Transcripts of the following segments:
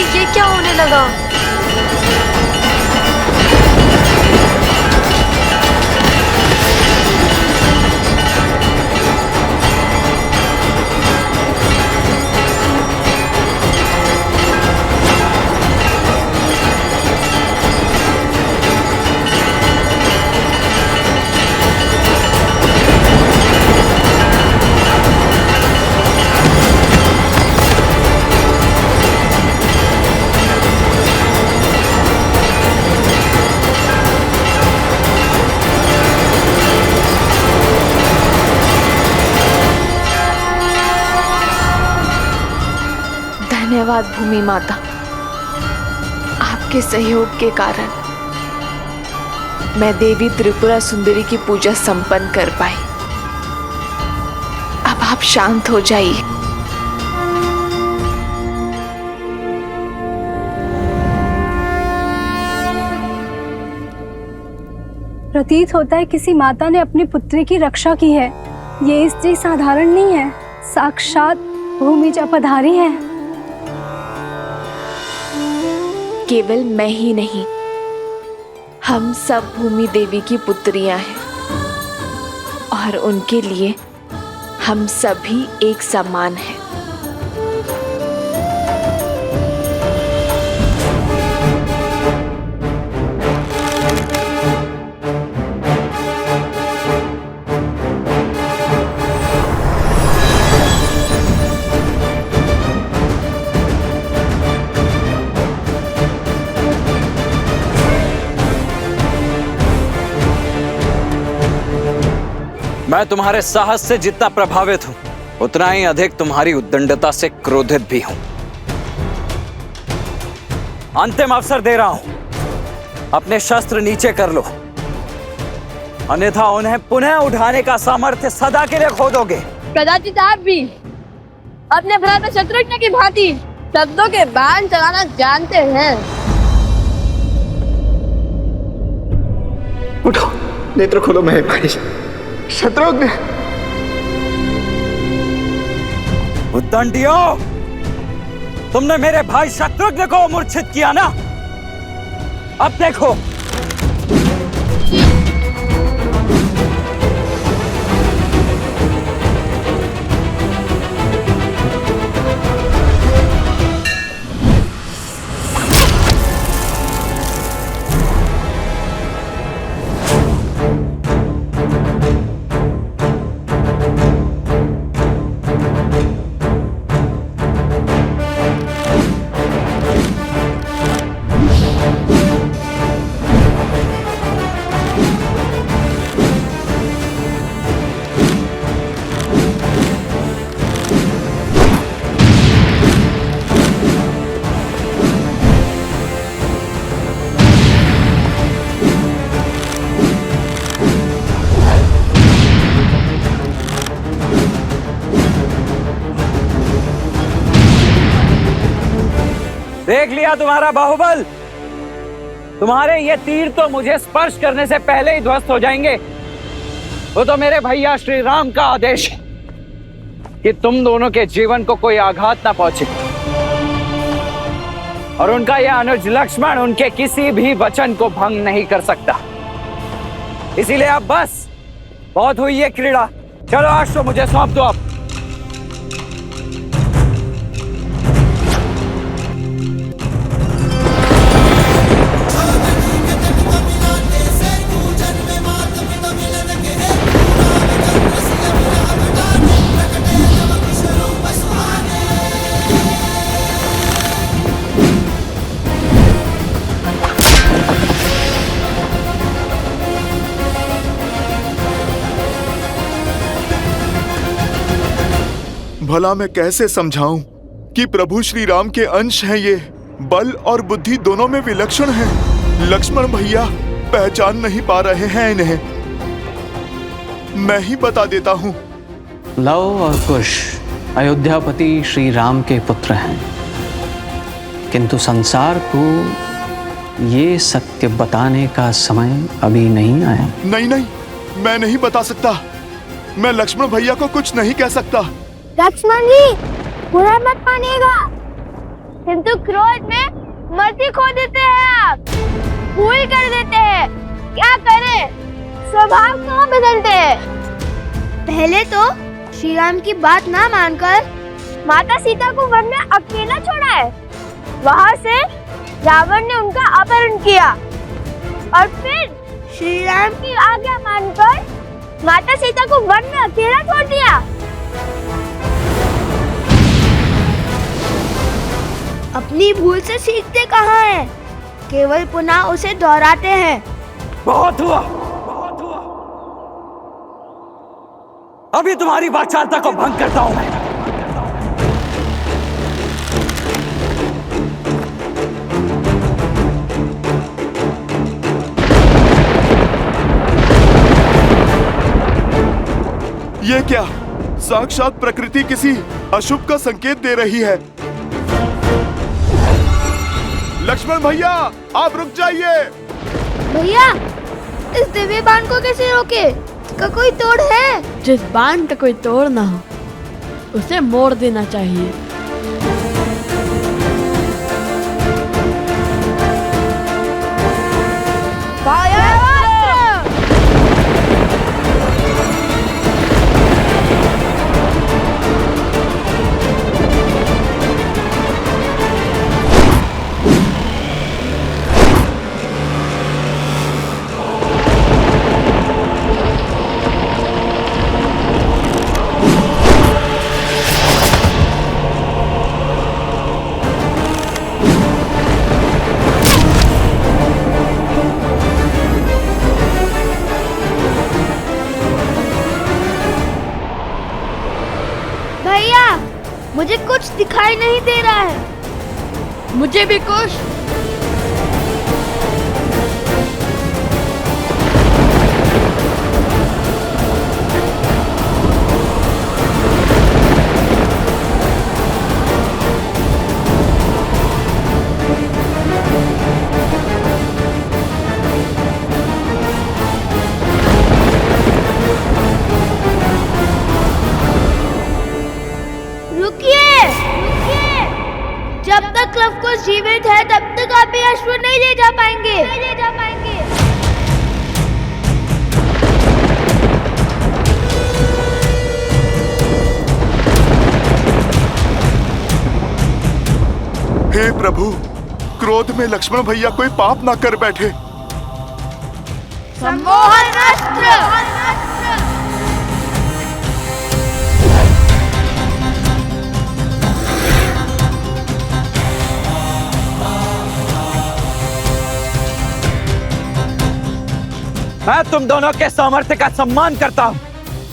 ये क्या होने लगा? धन्यवाद भूमि माता, आपके सहयोग के कारण मैं देवी त्रिपुरा सुंदरी की पूजा संपन्न कर पाई। अब आप शांत हो जाइए। प्रतीत होता है किसी माता ने अपनी पुत्री की रक्षा की है। ये स्त्री साधारण नहीं है, साक्षात भूमिजा पधारी है। केवल मैं ही नहीं, हम सब भूमि देवी की पुत्रियां हैं और उनके लिए हम सभी एक समान हैं। मैं तुम्हारे साहस से जितना प्रभावित हूं, उतना ही अधिक तुम्हारी उद्दंडता से क्रोधित भी हूं। अंतिम अवसर दे रहा हूं, अपने शस्त्र नीचे कर लो, अन्यथा उन्हें पुनः उठाने का सामर्थ्य सदा के लिए खो दोगे। कदाचित आप भी अपने भ्राता शत्रुघ्न की भांति शब्दों के बाण चलाना जानते हैं। उठो, नेत्र खोलो मेरे भाई शत्रुघ्न। उद्दंडियों, तुमने मेरे भाई शत्रुघ्न को मूर्छित किया ना? अब देखो। देख लिया तुम्हारा बाहुबल। तुम्हारे ये तीर तो मुझे स्पर्श करने से पहले ही ध्वस्त हो जाएंगे। वो तो मेरे भैया श्री राम का आदेश है कि तुम दोनों के जीवन को कोई आघात ना पहुंचे, और उनका यह अनुज लक्ष्मण उनके किसी भी वचन को भंग नहीं कर सकता। इसीलिए अब बस बहुत हुई ये क्रीड़ा। चलो आज तो मुझे सौंप दो। अब भला मैं कैसे समझाऊं कि प्रभु श्री राम के अंश हैं ये, बल और बुद्धि दोनों में विलक्षण हैं। लक्ष्मण भैया पहचान नहीं पा रहे हैं इन्हें। मैं ही बता देता हूं। लव और कुश अयोध्यापति श्री राम के पुत्र हैं, किंतु संसार को ये सत्य बताने का समय अभी नहीं आया। नहीं नहीं, मैं नहीं बता सकता। मैं लक्ष्मण भैया को कुछ नहीं कह सकता। लक्ष्मण जी, बुरा मत मानिएगा। किंतु क्रोध में मति खो देते हैं आप, भूल कर देते हैं। क्या करें, स्वभाव क्यों बदलते हैं? पहले तो श्री राम की बात ना मानकर माता सीता को वन में अकेला छोड़ा है। वहाँ से रावण ने उनका अपहरण किया और फिर श्री राम की आज्ञा मानकर माता सीता को वन में अकेला छोड़ दिया। अपनी भूल से सीखते कहाँ हैं? केवल पुनः उसे दोहराते हैं। बहुत हुआ, बहुत हुआ। अभी तुम्हारी वाचालता को भंग करता हूं मैं। ये क्या? साक्षात प्रकृति किसी अशुभ का संकेत दे रही है। लक्ष्मण भैया, आप रुक जाइए। भैया, इस दिव्य बाण को कैसे रोके? इसका कोई तोड़ है? जिस बाण का कोई तोड़ ना हो उसे मोड़ देना चाहिए। भैया, मुझे कुछ दिखाई नहीं दे रहा है। मुझे भी कुछ। जब तक लवकुश जीवित है तब तक आप ये अश्व नहीं ले जा पाएंगे। हे प्रभु, क्रोध में लक्ष्मण भैया कोई पाप ना कर बैठे। सम्मोहन अस्त्र। मैं तुम दोनों के सामर्थ्य का सम्मान करता हूं,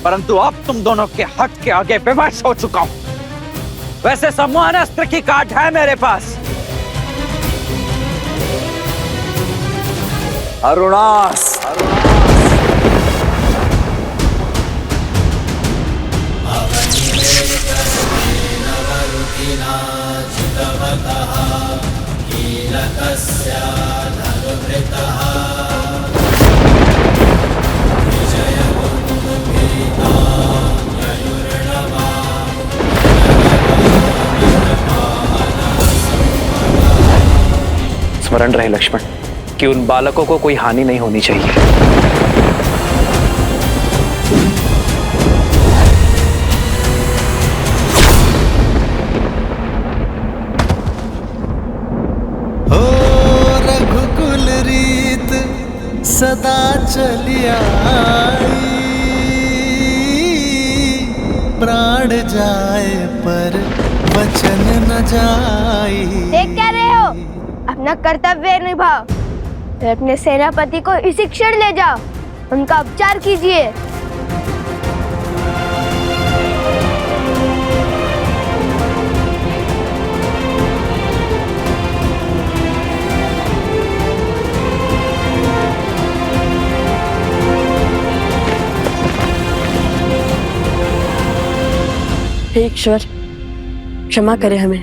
परंतु अब तुम दोनों के हट के आगे विवश हो चुका हूं। वैसे सम्मोहन अस्त्र की काट है मेरे पास। अरुणास, स्मरण रहे लक्ष्मण कि उन बालकों को कोई हानि नहीं होनी चाहिए। हो रघुकुल रीत सदा चली आई, प्राण जाए पर वचन न जाई। देख क्या रहे हो? अपना कर्तव्य निभाओ, फिर अपने सेनापति को इसी क्षण ले जाओ, उनका उपचार कीजिए। हे ईश्वर, क्षमा करें हमें।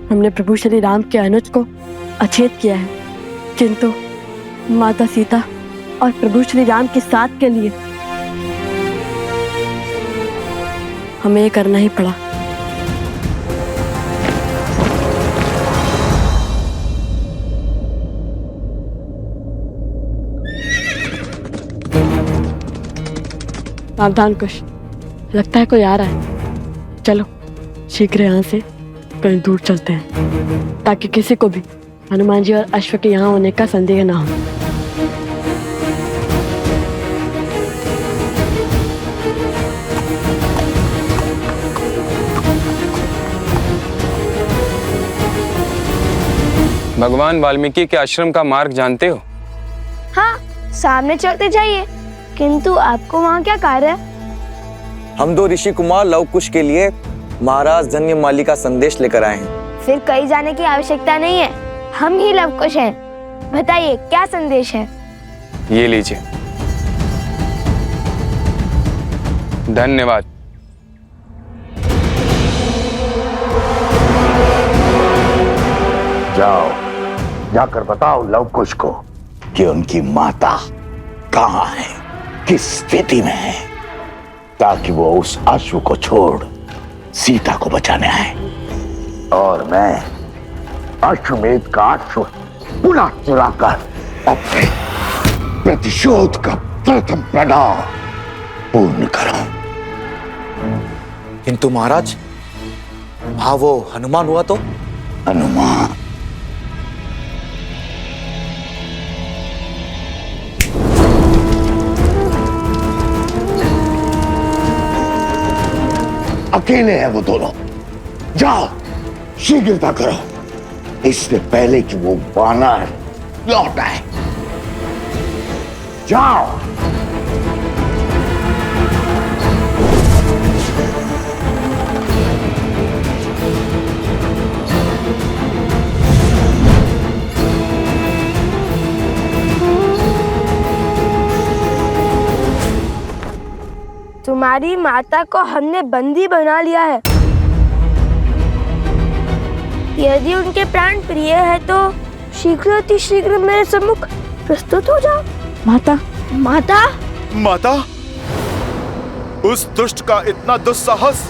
हमने प्रभु श्री राम के अनुज को अछेत किया है, किंतु माता सीता और प्रभु श्री राम के साथ के लिए हमें ये करना ही पड़ा। सावधान कुश, लगता है कोई आ रहा है। चलो शीघ्र यहाँ से कहीं दूर चलते हैं ताकि किसी को भी हनुमान जी और अश्व के यहाँ होने का संदेह ना हो। भगवान वाल्मीकि के आश्रम का मार्ग जानते हो? हाँ, सामने चलते जाइए। किंतु आपको वहाँ क्या कार्य है? हम दो ऋषि कुमार लव कुश के लिए महाराज धन्यमाली का संदेश लेकर आए हैं। फिर कहीं जाने की आवश्यकता नहीं है, हम ही लव कुश हैं। बताइए क्या संदेश है? ये लीजिए। धन्यवाद। जाओ, जाकर बताओ लव कुश को कि उनकी माता कहाँ है, किस स्थिति में है, ताकि वो उस अश्व को छोड़ सीता को बचाने आए। और मैं अश्वमेध का अश्व पुनः चुराकर अपने प्रतिशोध का प्रथम पड़ाव पूर्ण करूं। किंतु महाराज, हाँ वो हनुमान हुआ तो? हनुमान? अकेले हैं वो दोनों। जाओ शीघ्रता करो, इससे पहले कि वो वानर लौट आए। जाओ। तुम्हारी माता को हमने बंदी बना लिया है। यदि उनके प्राण प्रिय है तो शीघ्र अति शीघ्र मेरे सम्मुख प्रस्तुत हो जाओ। माता, माता, माता, उस दुष्ट का इतना दुस्साहस,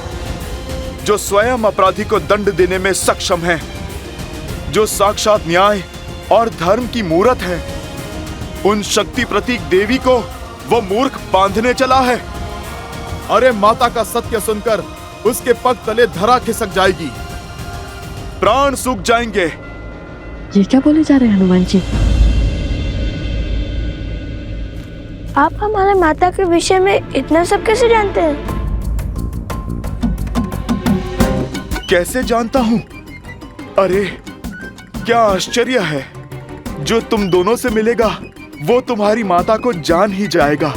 जो स्वयं अपराधी को दंड देने में सक्षम है, जो साक्षात न्याय और धर्म की मूरत है, उन शक्ति प्रतीक देवी को वो मूर्ख बांधने चला है। अरे माता का सत्य सुनकर उसके पग तले धरा खिसक जाएगी, प्राण सूख जाएंगे। ये क्या बोले जा रहे हैं हनुमान जी? आप हमारे माता के विषय में इतना सब कैसे जानते हैं? कैसे जानता हूं? अरे क्या आश्चर्य है, जो तुम दोनों से मिलेगा वो तुम्हारी माता को जान ही जाएगा।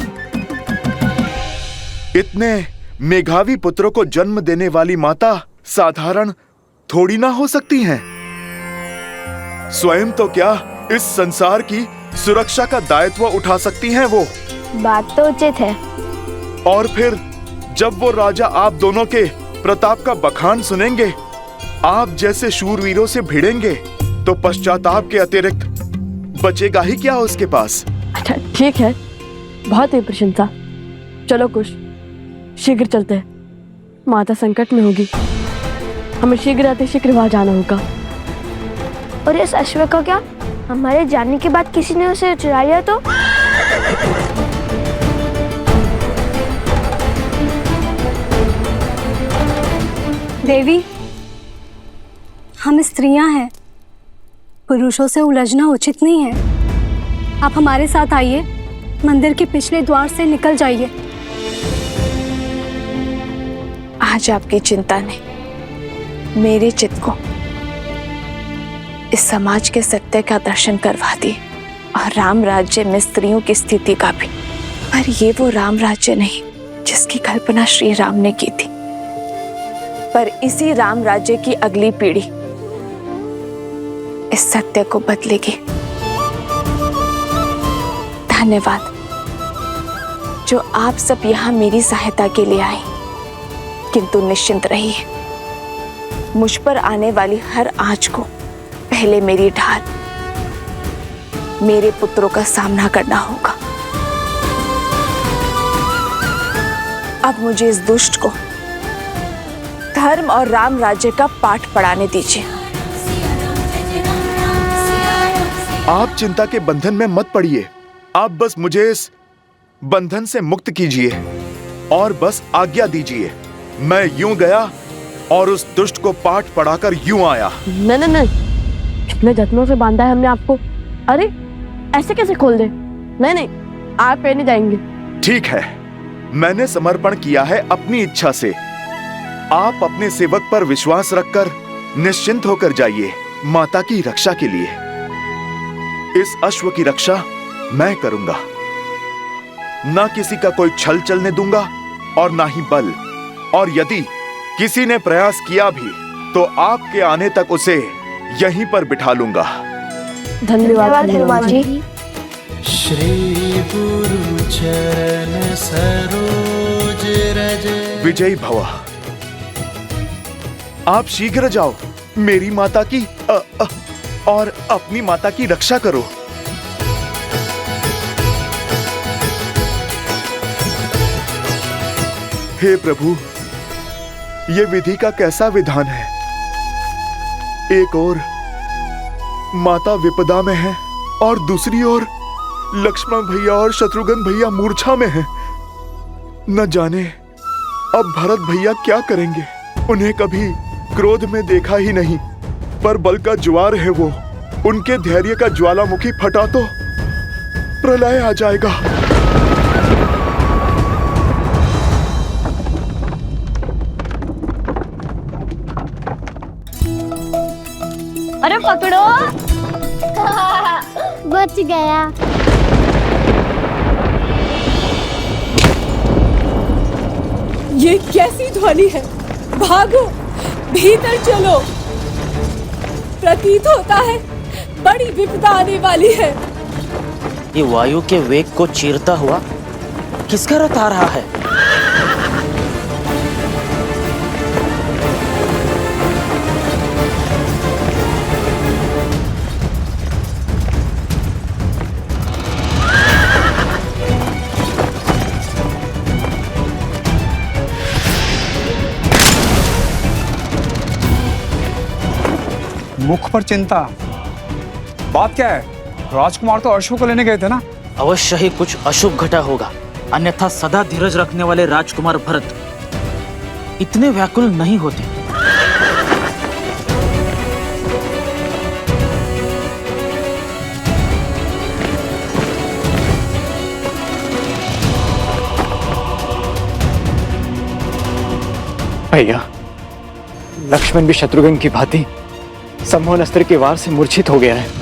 इतने मेघावी पुत्रों को जन्म देने वाली माता साधारण थोड़ी ना हो सकती हैं। स्वयं तो क्या इस संसार की सुरक्षा का दायित्व उठा सकती हैं वो। बात तो उचित है। और फिर जब वो राजा आप दोनों के प्रताप का बखान सुनेंगे, आप जैसे शूरवीरों से भिड़ेंगे, तो पश्चाताप के अतिरिक्त बचेगा ही क्या उसके पास। अच्छा ठीक है, बहुत ही प्रशंसा। चलो कुश, शीघ्र चलते हैं। माता संकट में होगी, हमें शीघ्र अति शीघ्र वहां जाना होगा। और इस अश्व का क्या? हमारे जाने के बाद किसी ने उसे चुरा लिया तो? देवी, हम स्त्रियां हैं, पुरुषों से उलझना उचित नहीं है। आप हमारे साथ आइए, मंदिर के पिछले द्वार से निकल जाइए। आज आपकी चिंता ने मेरे चित्त को इस समाज के सत्य का दर्शन करवा दिए, और राम राज्य में स्त्रियों की स्थिति का भी। पर ये वो राम राज्य नहीं जिसकी कल्पना श्री राम ने की थी, पर इसी राम राज्य की अगली पीढ़ी इस सत्य को बदलेगी। धन्यवाद जो आप सब यहाँ मेरी सहायता के लिए आए, किंतु निश्चिंत रहिए, मुझ पर आने वाली हर आंच को पहले मेरी ढाल, मेरे पुत्रों का सामना करना होगा। अब मुझे इस दुष्ट को धर्म और राम राज्य का पाठ पढ़ाने दीजिए। आप चिंता के बंधन में मत पड़िए, आप बस मुझे इस बंधन से मुक्त कीजिए। और बस आज्ञा दीजिए। मैं यूं गया और उस दुष्ट को पाठ पढ़ाकर यूं आया। नहीं नहीं नहीं, कितने जत्नों से बांधा है हमने आपको। अरे ऐसे कैसे खोल दे? नहीं नहीं, आप पे नहीं जाएंगे। ठीक है, मैंने समर्पण किया है अपनी इच्छा से। आप अपने सेवक पर विश्वास रखकर निश्चिंत होकर जाइए माता की रक्षा के लिए। इस अश्व की रक्षा मैं करूंगा। ना किसी का कोई छल चलने दूंगा और ना ही बल। और यदि किसी ने प्रयास किया भी तो आपके आने तक उसे यहीं पर बिठा लूंगा। धन्यवाद हनुमान जी। श्री गुरु चरण सरोज रज। विजयी भव। आप शीघ्र जाओ, मेरी माता की और अपनी माता की रक्षा करो। हे प्रभु, ये विधि का कैसा विधान है। एक ओर माता विपदा में है और दूसरी ओर लक्ष्मण भैया और शत्रुघ्न भैया मूर्छा में हैं। न जाने अब भरत भैया क्या करेंगे। उन्हें कभी क्रोध में देखा ही नहीं, पर बल का ज्वार है वो। उनके धैर्य का ज्वालामुखी फटा तो प्रलय आ जाएगा। अरे पकड़ो। बच गया। ये कैसी ध्वनि है? भागो, भीतर चलो। प्रतीत होता है बड़ी विपदा आने वाली है। ये वायु के वेग को चीरता हुआ किसका रथ आ रहा है? मुख पर चिंता। बात क्या है? राजकुमार तो अश्व को लेने गए थे ना? अवश्य ही कुछ अशुभ घटा होगा, अन्यथा सदा धीरज रखने वाले राजकुमार भरत इतने व्याकुल नहीं होते। भैया, लक्ष्मण भी शत्रुघ्न की भांति सम्मोहन अस्त्र के वार से मूर्छित हो गया है।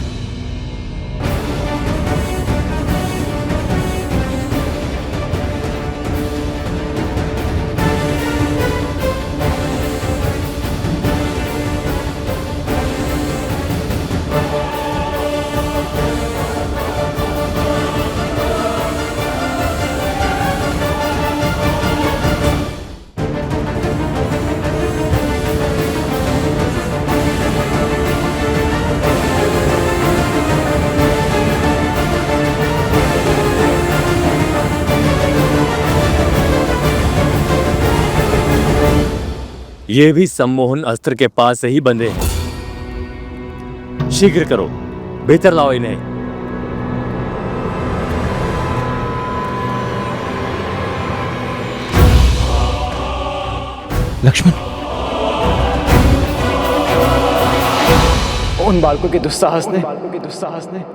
ये भी सम्मोहन अस्त्र के पास से ही बंधे हैं। शीघ्र करो, भीतर लाओ इन्हें। लक्ष्मण, उन बालकों के दुस्साहस ने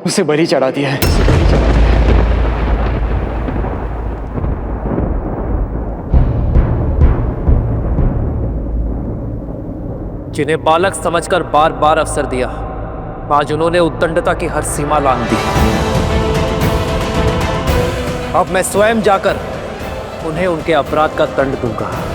उसे बलि चढ़ा दिया है। जिन्हें बालक समझकर बार बार अवसर दिया, आज उन्होंने उद्दंडता की हर सीमा लांघ दी। अब मैं स्वयं जाकर उन्हें उनके अपराध का दंड दूंगा।